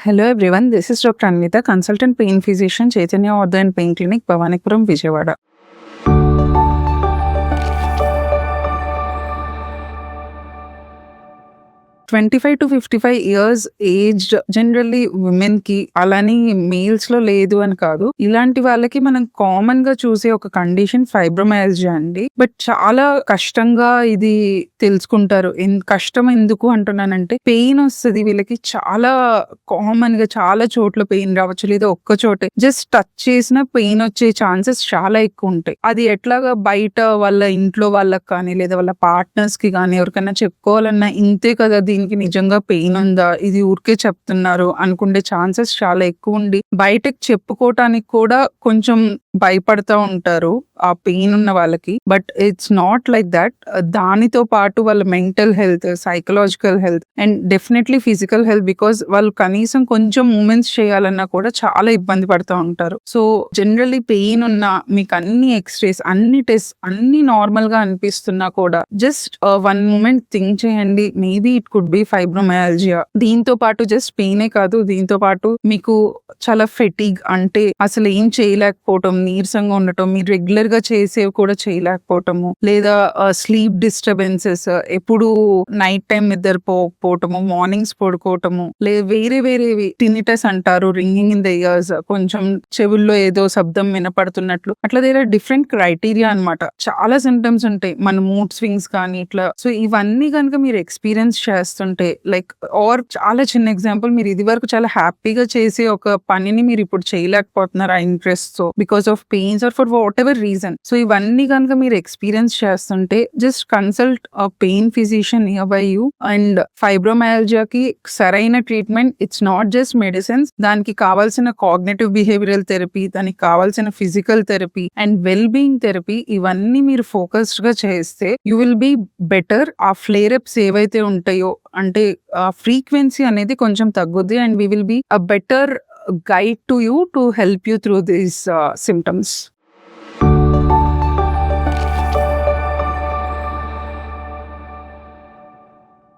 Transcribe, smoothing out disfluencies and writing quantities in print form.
Hello everyone, this is Dr. Anvita, consultant pain physician, Chaitanya Ortho and Pain Clinic, Bhavanipuram, Vijayawada. 25 to 55 years aged generally women కి అలాని males లో లేదు అని కాదు. ఇలాంటి వాళ్ళకి మనం కామన్ గా చూసే ఒక కండిషన్ ఫైబ్రోమైల్జియా అండి. బట్ చాలా కష్టంగా ఇది తెలుసుకుంటారు. కష్టం ఎందుకు అంటున్నానంటే పెయిన్ వస్తుంది వీళ్ళకి. చాలా కామన్ గా చాలా చోట్ల పెయిన్ రావచ్చు, లేదా ఒక్క చోటే జస్ట్ టచ్ చేసిన పెయిన్ వచ్చే ఛాన్సెస్ చాలా ఎక్కువ ఉంటాయి. అది ఎట్లాగా బయట వాళ్ళ ఇంట్లో వాళ్ళకి కానీ, లేదా వాళ్ళ పార్ట్నర్స్ కి కానీ ఎవరికైనా చెప్పుకోవాలన్నా ఇంతే కదా, దీనికి నిజంగా పెయిన్ ఉందా, ఇది ఊరికే చెప్తున్నారు అనుకునే ఛాన్సెస్ చాలా ఎక్కువ ఉండి బయటకు చెప్పుకోవటానికి కూడా కొంచెం భయపడతా ఉంటారు ఆ పెయిన్ ఉన్న వాళ్ళకి. But it's not like that. దానితో పాటు వాళ్ళ mental health, psychological health and definitely physical health, because వాళ్ళు కనీసం కొంచెం మూమెంట్స్ చేయాలన్నా కూడా చాలా ఇబ్బంది పడుతూ ఉంటారు. సో జనరల్లీ పెయిన్ ఉన్న మీకు అన్ని ఎక్స్రేస్, అన్ని టెస్ట్ అన్ని నార్మల్ గా అనిపిస్తున్నా కూడా జస్ట్ వన్ మూమెంట్ థింక్ చేయండి, మేబీ ఇట్ కుడ్ బి ఫైబ్రోమైల్జియా. దీంతో పాటు జస్ట్ పెయినే కాదు, దీంతో పాటు మీకు చాలా ఫెటిగ్, అంటే అసలు ఏం చేయలేకపోవటం, నీరసంగా ఉండటం, మీరు రెగ్యులర్ గా చేసేవి కూడా చేయలేకపోవటము, లేదా స్లీప్ డిస్టర్బెన్సెస్, ఎప్పుడు నైట్ టైం నిద్రపోవటము, మార్నింగ్స్ పడుకోవటము, లేదా వేరే వేరేవి టినిటస్ అంటారు, రింగింగ్ ఇన్ ద ఇయర్స్, కొంచెం చెవుల్లో ఏదో శబ్దం వినపడుతున్నట్లు, అట్లా దగ్గర డిఫరెంట్ క్రైటీరియా అన్నమాట. చాలా సింటమ్స్ ఉంటాయి, మన మూడ్ స్వింగ్స్ కానీ ఇట్లా. సో ఇవన్నీ కనుక మీరు ఎక్స్పీరియన్స్ చేస్తుంటే, లైక్ ఆర్ చాలా చిన్న ఎగ్జాంపుల్, మీరు ఇది వరకు చాలా హ్యాపీగా చేసే ఒక పనిని మీరు ఇప్పుడు చేయలేకపోతున్నారు ఆ ఇంట్రెస్ట్ తో, because of pains or for whatever reason. So ఇవన్నీ కనుక మీరు ఎక్స్పీరియన్స్ చేస్తుంటే just consult a pain physician nearby you. And ఫైబ్రోమైల్జియాకి సరైన treatment, it's not just medicines, దానికి కావాల్సిన కాగ్నిటివ్ బిహేవియరల్ థెరపీ, దానికి కావాల్సిన physical therapy and well being therapy, ఇవన్నీ మీరు ఫోకస్డ్ గా చేస్తే యూ విల్ బీ బెటర్. ఆ ఫ్లేరప్స్ ఏవైతే ఉంటాయో, అంటే ఆ ఫ్రీక్వెన్సీ అనేది కొంచెం తగ్గుద్ది and we will be a better guide to you to help you through these symptoms.